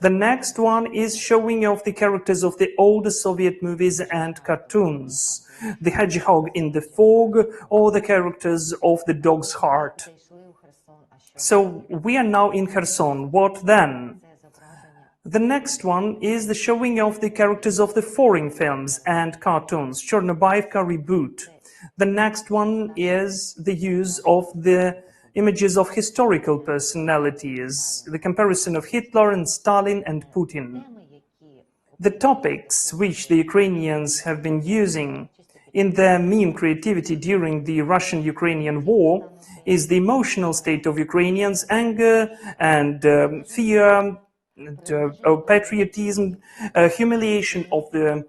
The next one is showing off the characters of the older Soviet movies and cartoons. The hedgehog in the fog, or the characters of the dog's heart. So we are now in Kherson. What then? The next one is the showing of the characters of the foreign films and cartoons, Chernobyevka reboot. The next one is the use of the images of historical personalities, the comparison of Hitler and Stalin and Putin. The topics which the Ukrainians have been using in their meme creativity during the Russian-Ukrainian war is the emotional state of Ukrainians, anger and fear, patriotism, humiliation of the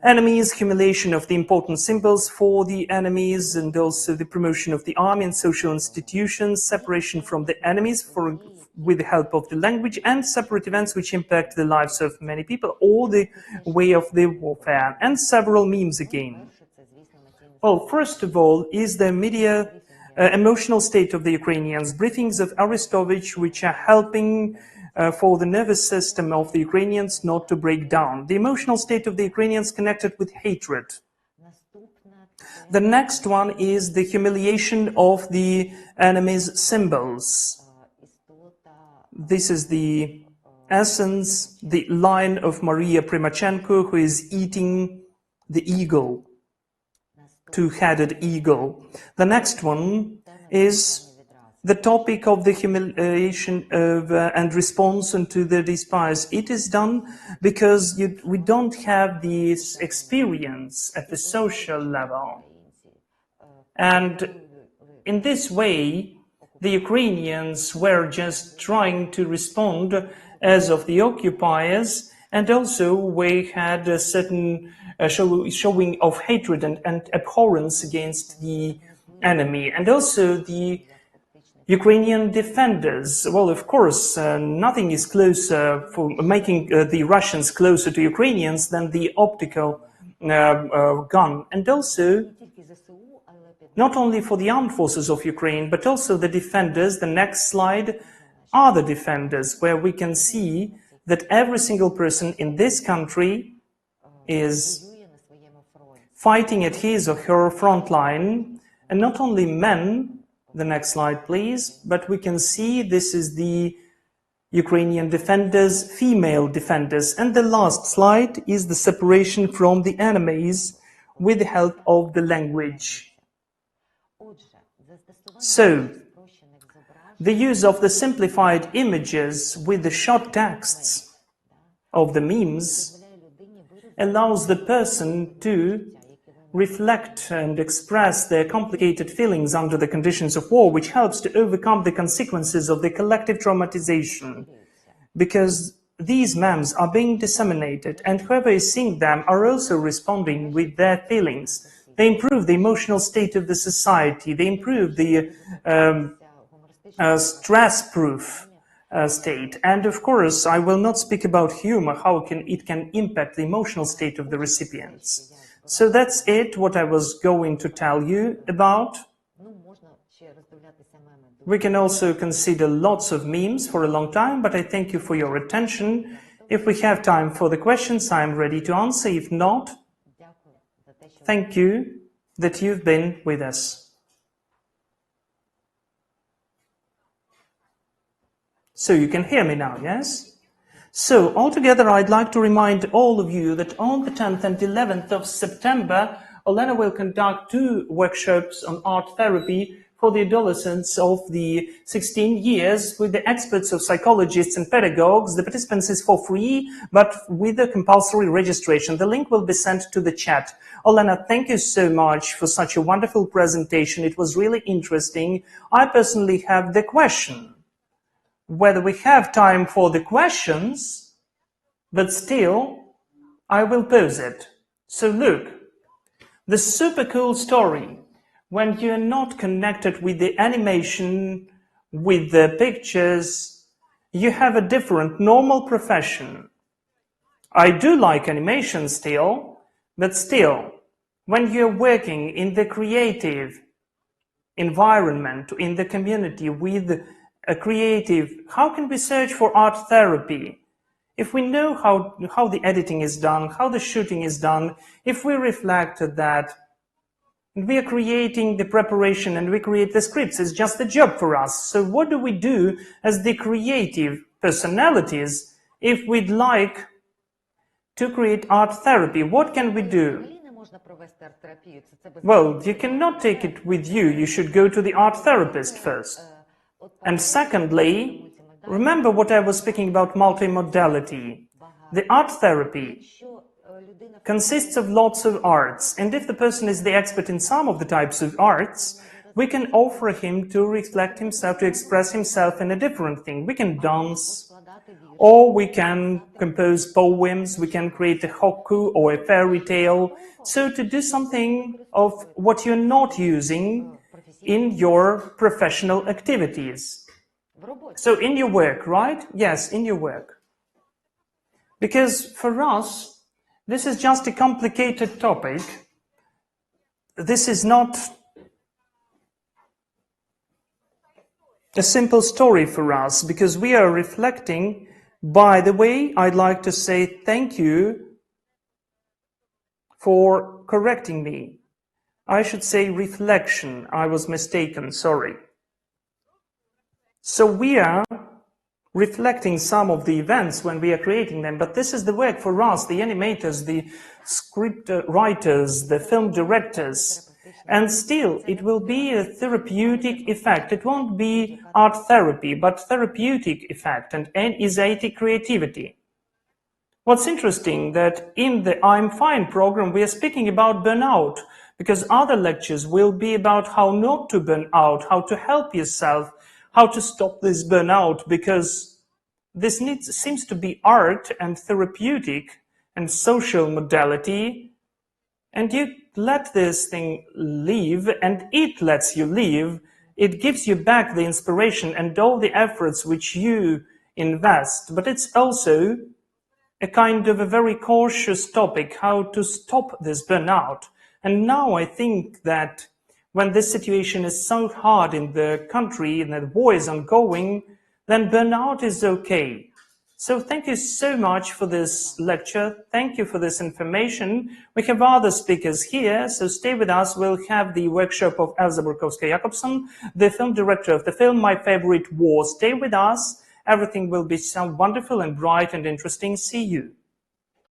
enemies, humiliation of the important symbols for the enemies, and also the promotion of the army and social institutions, separation from the enemies with the help of the language, and separate events which impact the lives of many people, or the way of the warfare, and several memes again. Well, first of all is the media emotional state of the Ukrainians, briefings of Arestovich which are helping for the nervous system of the Ukrainians not to break down. The emotional state of the Ukrainians connected with hatred. The next one is the humiliation of the enemy's symbols. This is the essence, the line of Maria Primachenko, who is eating the eagle, two-headed eagle. The next one is the topic of the humiliation of and response to the despise. It is done because we don't have this experience at the social level. And in this way, the Ukrainians were just trying to respond as of the occupiers, and also we had a certain showing of hatred and abhorrence against the enemy, and also the Ukrainian defenders. Well, of course, nothing is closer for making the Russians closer to Ukrainians than the optical gun. And also, not only for the armed forces of Ukraine, but also the defenders. The next slide are the defenders, where we can see that every single person in this country is fighting at his or her front line, and not only men. The next slide, please. But we can see this is the Ukrainian defenders, female defenders. And the last slide is the separation from the enemies with the help of the language. So, the use of the simplified images with the short texts of the memes allows the person to reflect and express their complicated feelings under the conditions of war, which helps to overcome the consequences of the collective traumatization. Because these memes are being disseminated, and whoever is seeing them are also responding with their feelings. They improve the emotional state of the society. They improve the stress-proof state. And of course, I will not speak about humor, how it can impact the emotional state of the recipients. So that's it, what I was going to tell you about. We can also consider lots of memes for a long time, but I thank you for your attention. If we have time for the questions, I'm ready to answer. If not, thank you that you've been with us. So you can hear me now, yes? So altogether, I'd like to remind all of you that on the 10th and 11th of September, Olena will conduct 2 workshops on art therapy for the adolescents of the 16 years with the experts of psychologists and pedagogues. The participants is for free, but with a compulsory registration. The link will be sent to the chat. Olena, thank you so much for such a wonderful presentation. It was really interesting. I personally have the question whether we have time for the questions, but still, I will pose it. So look, the super cool story, when you're not connected with the animation, with the pictures, you have a different normal profession. I do like animation still, but still, when you're working in the creative environment, in the community, with a creative, how can we search for art therapy? If we know how the editing is done, how the shooting is done, if we reflect at that, and we are creating the preparation and we create the scripts, it's just a job for us. So what do we do as the creative personalities if we'd like to create art therapy? What can we do? Well, you cannot take it with you. You should go to the art therapist first. And secondly, remember what I was speaking about multimodality. The art therapy consists of lots of arts, and if the person is the expert in some of the types of arts, we can offer him to reflect himself, to express himself in a different thing. We can dance, or we can compose poems, we can create a hokku or a fairy tale. So to do something of what you're not using in your professional activities. So in your work, right? Yes, in your work. Because for us, this is just a complicated topic. This is not a simple story for us, because we are reflecting. By the way, I'd like to say thank you for correcting me. I should say reflection. I was mistaken, sorry. So we are reflecting some of the events when we are creating them, but this is the work for us, the animators, the script writers, the film directors. And still, it will be a therapeutic effect. It won't be art therapy, but therapeutic effect and anxiety creativity. What's interesting that in the I'm Fine program, we are speaking about burnout, because other lectures will be about how not to burn out, how to help yourself, how to stop this burnout, because this seems to be art and therapeutic and social modality, and you let this thing live, and it lets you live. It gives you back the inspiration and all the efforts which you invest, but it's also a kind of a very cautious topic, how to stop this burnout. And now I think that when this situation is so hard in the country and the war is ongoing, then burnout is okay. So thank you so much for this lecture. Thank you for this information. We have other speakers here, so stay with us. We'll have the workshop of Elza Burkowska-Jakobson, the film director of the film My Favorite War. Stay with us. Everything will be so wonderful and bright and interesting. See you.